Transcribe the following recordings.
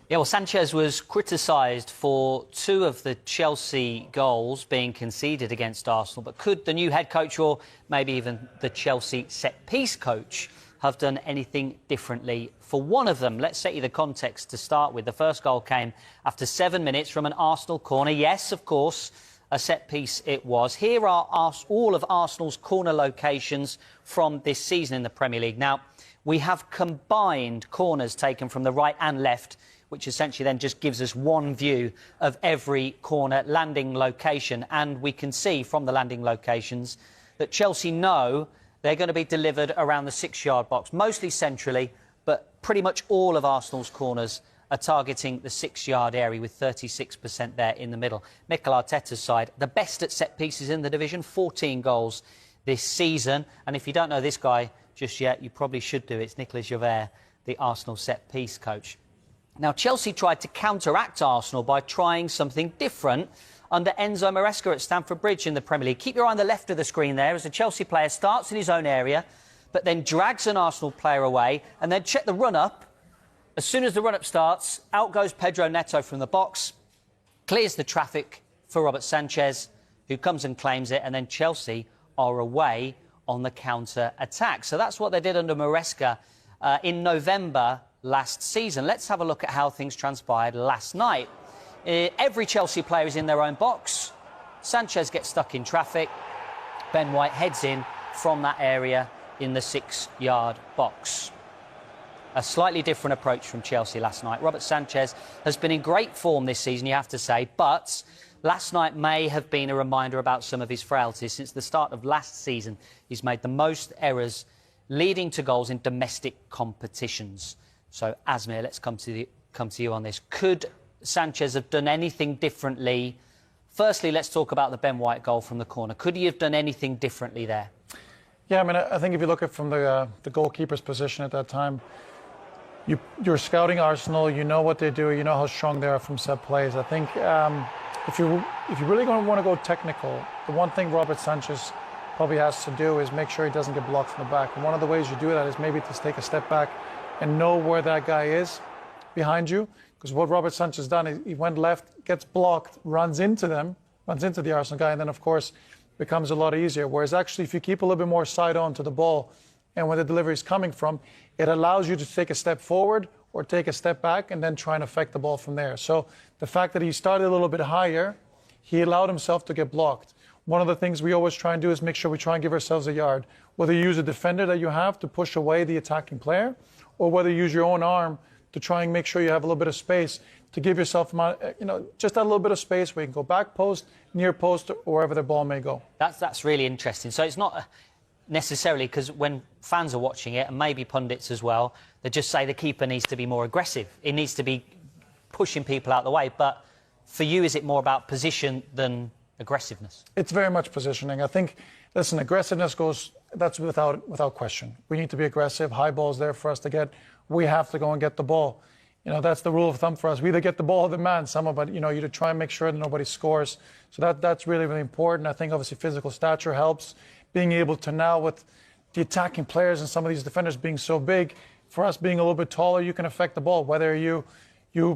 Yeah, well, Sanchez was criticised for 2 of the Chelsea goals being conceded against Arsenal. But could the new head coach, or maybe even the Chelsea set-piece coach, have done anything differently for one of them? Let's set you the context to start with. The first goal came after 7 minutes from an Arsenal corner. Yes, of course, a set-piece it was. Here are all of Arsenal's corner locations from this season in the Premier League. Now, we have combined corners taken from the right and left, which essentially then just gives us one view of every corner landing location. And we can see from the landing locations that Chelsea know they're going to be delivered around the 6-yard box, mostly centrally, but pretty much all of Arsenal's corners are targeting the 6-yard area, with 36% there in the middle. Mikel Arteta's side, the best at set pieces in the division, 14 goals this season. And if you don't know this guy just yet, you probably should do. It's Nicolas Javert, the Arsenal set piece coach. Now, Chelsea tried to counteract Arsenal by trying something different under Enzo Maresca at Stamford Bridge in the Premier League. Keep your eye on the left of the screen there as a Chelsea player starts in his own area, but then drags an Arsenal player away, and then check the run-up. As soon as the run-up starts, out goes Pedro Neto from the box, clears the traffic for Robert Sanchez, who comes and claims it, and then Chelsea are away on the counter-attack. So that's what they did under Maresca in November last season. Let's have a look at how things transpired last night. Every Chelsea player is in their own box. Sanchez gets stuck in traffic. Ben White heads in from that area in the 6-yard box. A slightly different approach from Chelsea last night. Robert Sanchez has been in great form this season, you have to say, but last night may have been a reminder about some of his frailties. Since the start of last season, he's made the most errors leading to goals in domestic competitions. So, Asmir, let's come to you on this. Could Sanchez have done anything differently? Firstly, let's talk about the Ben White goal from the corner. Could he have done anything differently there? Yeah, I mean, I think if you look at from the goalkeeper's position at that time, you're scouting Arsenal. You know what they do. You know how strong they are from set plays. I think if you really going to want to go technical, the one thing Robert Sanchez probably has to do is make sure he doesn't get blocked from the back. And one of the ways you do that is maybe to take a step back and know where that guy is behind you. Because what Robert Sanchez has done is he went left, gets blocked, runs into the Arsenal guy, and then, of course, becomes a lot easier. Whereas actually, if you keep a little bit more side on to the ball and where the delivery is coming from, it allows you to take a step forward or take a step back and then try and affect the ball from there. So the fact that he started a little bit higher, he allowed himself to get blocked. One of the things we always try and do is make sure we try and give ourselves a yard. Whether you use a defender that you have to push away the attacking player, or whether you use your own arm to try and make sure you have a little bit of space to give yourself, just that little bit of space where you can go back post, near post, or wherever the ball may go. That's really interesting. So it's not necessarily, because when fans are watching it, and maybe pundits as well, they just say the keeper needs to be more aggressive. He needs to be pushing people out of the way. But for you, is it more about position than aggressiveness? It's very much positioning. I think, listen, aggressiveness that's without question. We need to be aggressive. High ball's there for us to get. We have to go and get the ball. That's the rule of thumb for us. We either get the ball or the man, but you to try and make sure that nobody scores. So that's really, really important. I think obviously physical stature helps. Being able to now, with the attacking players and some of these defenders being so big, for us being a little bit taller, you can affect the ball. Whether you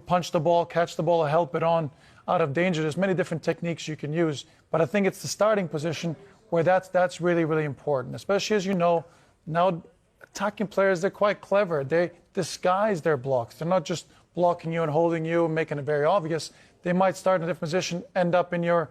punch the ball, catch the ball, or help it on out of danger, there's many different techniques you can use. But I think it's the starting position where that's really, really important. Especially as now attacking players, they're quite clever. They disguise their blocks. They're not just blocking you and holding you and making it very obvious. They might start in a different position, end up in your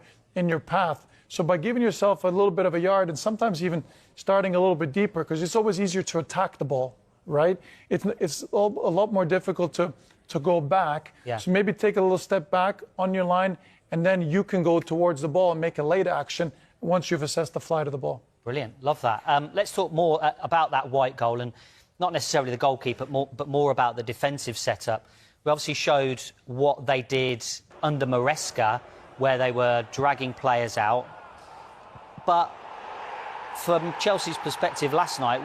path. So by giving yourself a little bit of a yard, and sometimes even starting a little bit deeper, because it's always easier to attack the ball, right? It's a lot more difficult to go back. Yeah. So maybe take a little step back on your line, and then you can go towards the ball and make a late action once you've assessed the flight of the ball. Brilliant. Love that. Let's talk more about that White goal, and not necessarily the goalkeeper, but more about the defensive setup. We obviously showed what they did under Maresca, where they were dragging players out. But from Chelsea's perspective last night,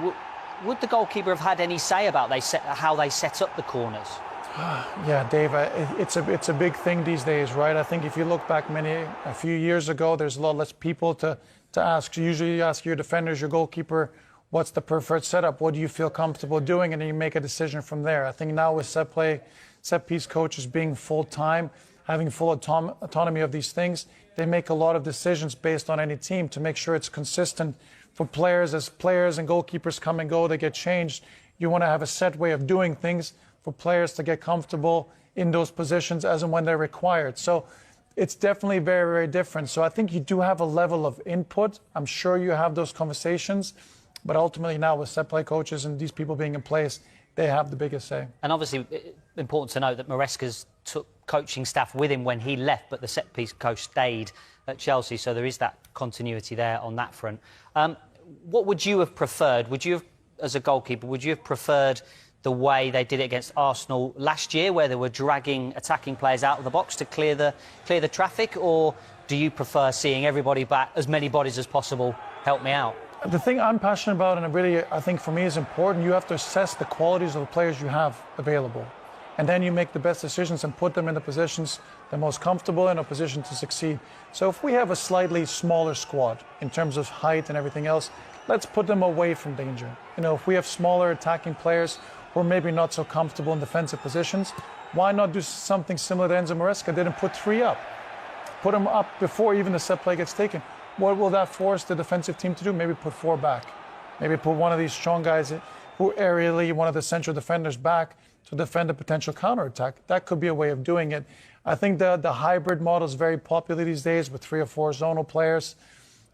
would the goalkeeper have had any say about how they set up the corners? Yeah, Dave, it's a big thing these days, right? I think if you look back a few years ago, there's a lot less people to ask. Usually you ask your defenders, your goalkeeper, what's the preferred setup, what do you feel comfortable doing, and then you make a decision from there. I think now with set piece coaches being full-time, having full autonomy of these things, they make a lot of decisions based on any team to make sure it's consistent for players. As players and goalkeepers come and go, they get changed. You want to have a set way of doing things for players to get comfortable in those positions as and when they're required. So it's definitely very, very different. So I think you do have a level of input. I'm sure you have those conversations, but ultimately now with set play coaches and these people being in place, they have the biggest say. And obviously, important to note that Maresca's took coaching staff with him when he left, but the set-piece coach stayed at Chelsea, so there is that continuity there on that front. What would you have preferred? Would you have, as a goalkeeper, would you have preferred the way they did it against Arsenal last year, where they were dragging attacking players out of the box to clear the traffic, or do you prefer seeing everybody back, as many bodies as possible? Help me out. The thing I'm passionate about, and really I think for me is important, you have to assess the qualities of the players you have available. And then you make the best decisions and put them in the positions they're most comfortable in, a position to succeed. So if we have a slightly smaller squad in terms of height and everything else, let's put them away from danger. You know, if we have smaller attacking players who are maybe not so comfortable in defensive positions, why not do something similar to Enzo Maresca did and put 3 up? Put them up before even the set play gets taken. What will that force the defensive team to do? Maybe put 4 back. Maybe put one of these strong guys who aerially, one of the central defenders back to defend a potential counterattack. That could be a way of doing it. I think the hybrid model is very popular these days with 3 or 4 zonal players,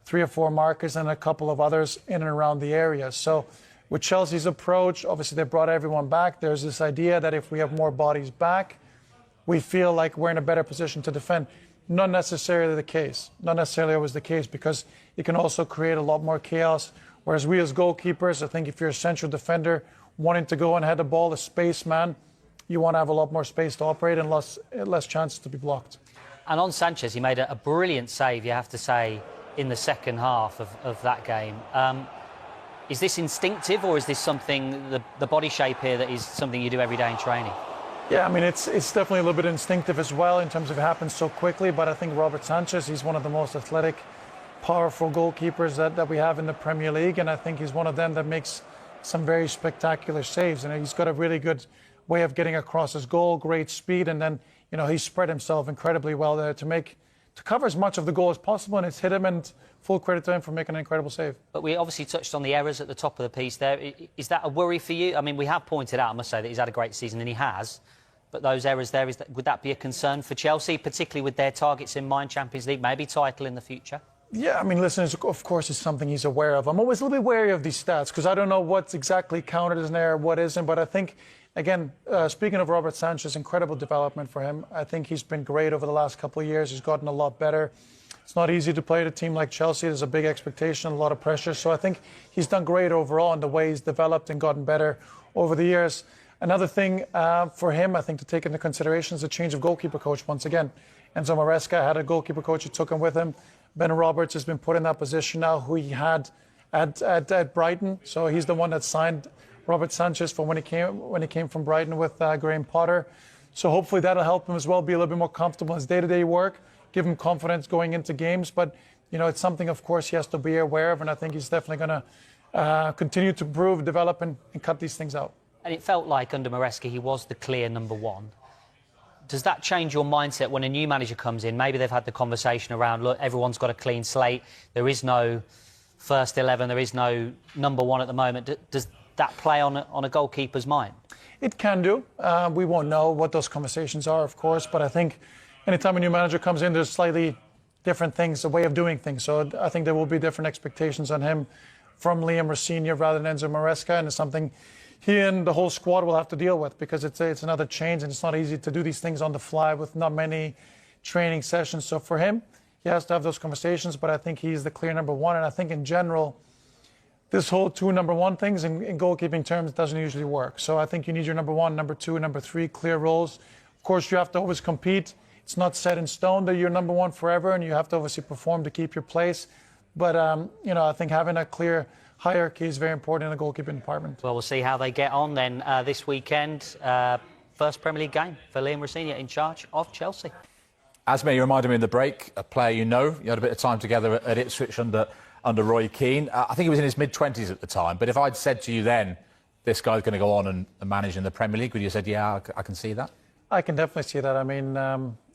3 or 4 markers, and a couple of others in and around the area. So with Chelsea's approach, obviously they brought everyone back. There's this idea that if we have more bodies back, we feel like we're in a better position to defend. Not necessarily the case. Not necessarily always the case, because it can also create a lot more chaos. Whereas we as goalkeepers, I think if you're a central defender wanting to go and head the ball, a spaceman, you want to have a lot more space to operate and less chances to be blocked. And on Sanchez, he made a brilliant save, you have to say, in the second half of that game. Is this instinctive, or is this something, the body shape here, that is something you do every day in training? Yeah, I mean, it's definitely a little bit instinctive as well in terms of it happens so quickly, but I think Robert Sanchez, he's one of the most athletic, powerful goalkeepers that we have in the Premier League, and I think he's one of them that makes some very spectacular saves, and he's got a really good way of getting across his goal, great speed, and then, you know, he spread himself incredibly well there to cover as much of the goal as possible, and it's hit him, and full credit to him for making an incredible save. But we obviously touched on the errors at the top of the piece there. Is that a worry for you? I mean, we have pointed out, I must say, that he's had a great season, and he has, but those errors there, would that be a concern for Chelsea, particularly with their targets in mind, Champions League, maybe title in the future? Yeah, I mean, listen, of course, it's something he's aware of. I'm always a little bit wary of these stats because I don't know what's exactly counted as an error, what isn't. But I think, again, speaking of Robert Sanchez, incredible development for him. I think he's been great over the last couple of years. He's gotten a lot better. It's not easy to play at a team like Chelsea. There's a big expectation, a lot of pressure. So I think he's done great overall in the way he's developed and gotten better over the years. Another thing for him, I think, to take into consideration is the change of goalkeeper coach once again. Enzo Maresca had a goalkeeper coach who took him with him. Ben Roberts has been put in that position now, who he had at Brighton. So he's the one that signed Robert Sanchez for when he came from Brighton with Graham Potter. So hopefully that'll help him as well, be a little bit more comfortable in his day-to-day work, give him confidence going into games. But, you know, it's something, of course, he has to be aware of, and I think he's definitely going to continue to improve, develop, and cut these things out. And it felt like under Maresca he was the clear number one. Does that change your mindset when a new manager comes in? Maybe they've had the conversation around, look, everyone's got a clean slate. There is no first 11. There is no number one at the moment. Does that play on a goalkeeper's mind? It can do. We won't know what those conversations are, of course. But I think anytime a new manager comes in, there's slightly different things, a way of doing things. So I think there will be different expectations on him from Liam Rosenior rather than Enzo Maresca. And it's something he and the whole squad will have to deal with because it's another change, and it's not easy to do these things on the fly with not many training sessions. So for him, he has to have those conversations, but I think he's the clear number one. And I think in general, this whole 2 number 1 things in goalkeeping terms doesn't usually work. So I think you need your number 1, number 2, number 3 clear roles. Of course, you have to always compete. It's not set in stone that you're number 1 forever, and you have to obviously perform to keep your place. But, you know, I think having a clear hierarchy is very important in the goalkeeping department. Well, we'll see how they get on then this weekend. First Premier League game for Liam Rosenior in charge of Chelsea. Asma, you reminded me in the break, a player you know. You had a bit of time together at Ipswich under under Roy Keane. I think he was in his mid-20s at the time. But if I'd said to you then, this guy's going to go on and manage in the Premier League, would you have said, yeah, I can see that? I can definitely see that. I mean,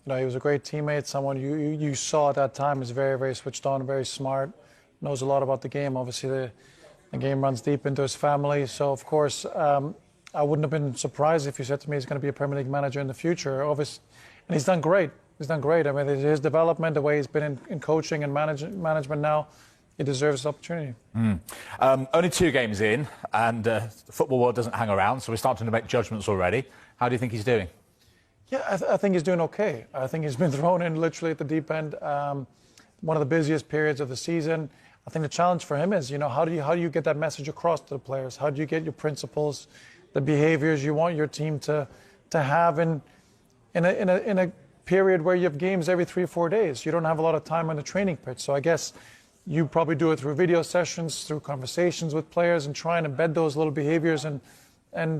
he was a great teammate, someone you saw at that time is very, very switched on, very smart, knows a lot about the game. Obviously, the game runs deep into his family. So, of course, I wouldn't have been surprised if you said to me he's going to be a Premier League manager in the future. Obviously, and he's done great. He's done great. I mean, his development, the way he's been in coaching and management now, he deserves this opportunity. Only 2 games in, and the football world doesn't hang around, so we're starting to make judgments already. How do you think he's doing? Yeah, I think he's doing okay. I think he's been thrown in literally at the deep end. One of the busiest periods of the season. I think the challenge for him is, how do you get that message across to the players? How do you get your principles, the behaviors you want your team to have in a period where you have games every 3 or 4 days? You don't have a lot of time on the training pitch. So I guess you probably do it through video sessions, through conversations with players, and try and embed those little behaviors and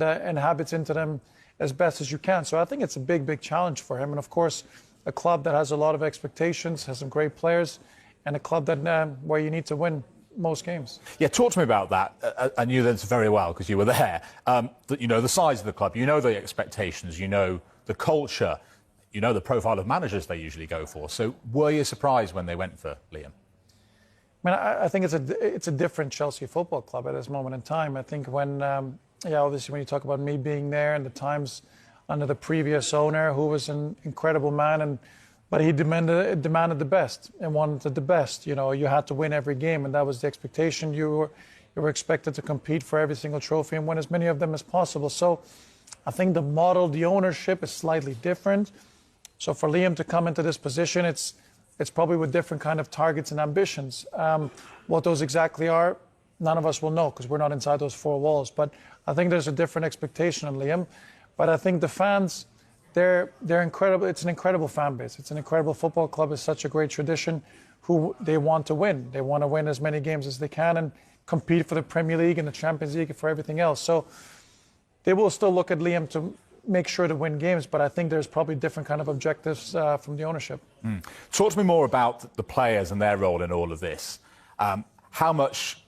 habits into them as best as you can. So I think it's a big, big challenge for him. And of course, a club that has a lot of expectations, has some great players, and a club that where you need to win most games. Yeah, talk to me about that. I knew this very well because you were there. The size of the club, the expectations, the culture, the profile of managers they usually go for. So were you surprised when they went for Liam? I mean, I think it's a different Chelsea Football Club at this moment in time. I think when, obviously when you talk about me being there and the times under the previous owner, who was an incredible man, but he demanded the best and wanted the best. You had to win every game, and that was the expectation. You were expected to compete for every single trophy and win as many of them as possible. So I think the model, the ownership is slightly different. So for Liam to come into this position, it's probably with different kind of targets and ambitions. What those exactly are, none of us will know because we're not inside those 4 walls. But I think there's a different expectation on Liam. But I think the fans, they're incredible. It's an incredible fan base. It's an incredible football club. It's such a great tradition. Who they want to win. They want to win as many games as they can and compete for the Premier League and the Champions League and for everything else. So they will still look at Liam to make sure to win games, but I think there's probably different kind of objectives from the ownership. Talk to me more about the players and their role in all of this. How much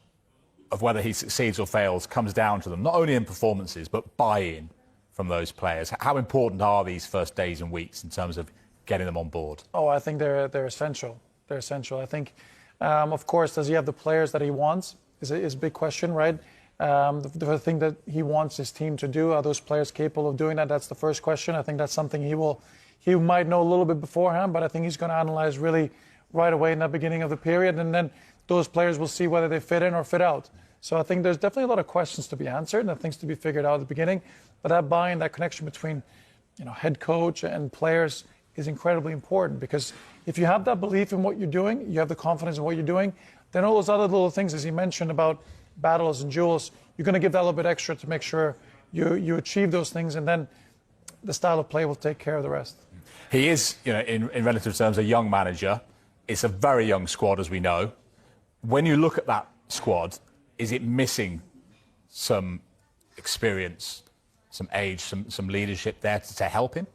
of whether he succeeds or fails comes down to them, not only in performances, but buy-in from those players? How important are these first days and weeks in terms of getting them on board? Oh, I think they're essential. They're essential. I think, of course, does he have the players that he wants? Is a big question, right? The thing that he wants his team to do, are those players capable of doing that? That's the first question. I think that's something he might know a little bit beforehand, but I think he's going to analyze really right away in the beginning of the period, and then those players will see whether they fit in or fit out. So I think there's definitely a lot of questions to be answered and things to be figured out at the beginning, but that buy-in, that connection between head coach and players is incredibly important, because if you have that belief in what you're doing, you have the confidence in what you're doing, then all those other little things, as you mentioned about battles and duels, you're going to give that a little bit extra to make sure you achieve those things, and then the style of play will take care of the rest. He is, in relative terms, a young manager. It's a very young squad, as we know. When you look at that squad, is it missing some experience, some age, some leadership there to help him?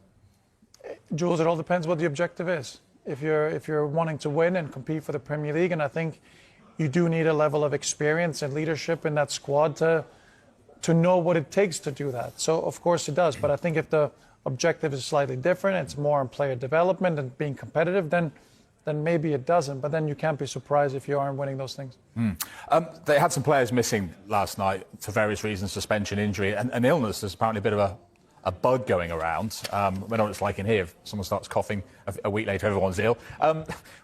Jules, it all depends what the objective is. If you're wanting to win and compete for the Premier League, and I think you do need a level of experience and leadership in that squad to know what it takes to do that. So, of course, it does. But I think if the objective is slightly different, it's more on player development and being competitive, then maybe it doesn't. But then you can't be surprised if you aren't winning those things. They had some players missing last night for various reasons, suspension, injury, and illness. There's apparently a bit of a bug going around. We know what it's like in here. If someone starts coughing, a week later everyone's ill.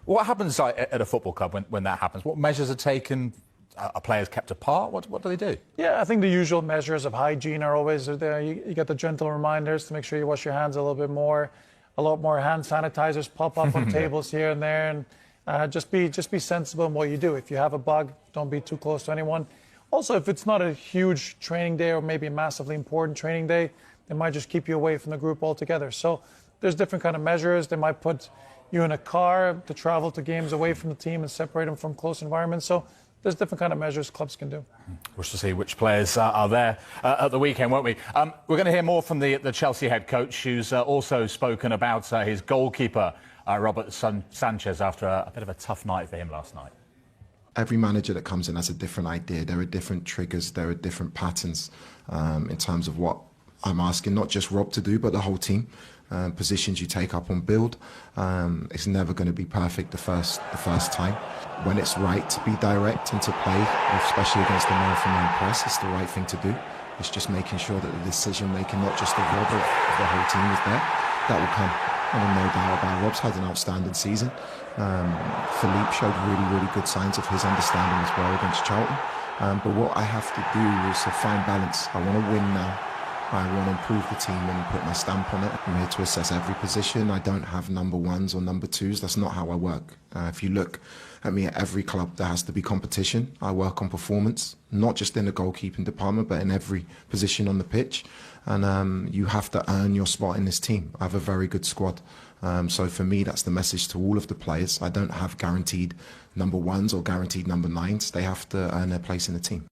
What happens at a football club when that happens? What measures are taken? Are players kept apart? What do they do? Yeah, I think the usual measures of hygiene are always there. You get the gentle reminders to make sure you wash your hands a little bit more. A lot more hand sanitizers pop up on tables here and there, and just be sensible in what you do. If you have a bug, don't be too close to anyone. Also, if it's not a huge training day or maybe a massively important training day, they might just keep you away from the group altogether. So there's different kind of measures. They might put you in a car to travel to games away from the team and separate them from close environments. So there's different kind of measures clubs can do. We'll see which players are there at the weekend, won't we? We're going to hear more from the Chelsea head coach, who's also spoken about his goalkeeper, Robert Sanchez, after a bit of a tough night for him last night. Every manager that comes in has a different idea. There are different triggers, there are different patterns in terms of what I'm asking not just Rob to do, but the whole team. Positions you take up on build, it's never going to be perfect the first time. When it's right to be direct and to play, especially against the man-for-man press, it's the right thing to do. It's just making sure that the decision making, not just of Rob, but of the whole team, is there. That will come. And no doubt about Rob's had an outstanding season. Philippe showed really good signs of his understanding as well against Charlton. But what I have to do is to find balance. I want to win now. I want to improve the team and put my stamp on it. I'm here to assess every position. I don't have number ones or number twos. That's not how I work. If you look at me at every club, there has to be competition. I work on performance, not just in the goalkeeping department, but in every position on the pitch. And you have to earn your spot in this team. I have a very good squad. So for me, that's the message to all of the players. I don't have guaranteed number ones or guaranteed number nines. They have to earn their place in the team.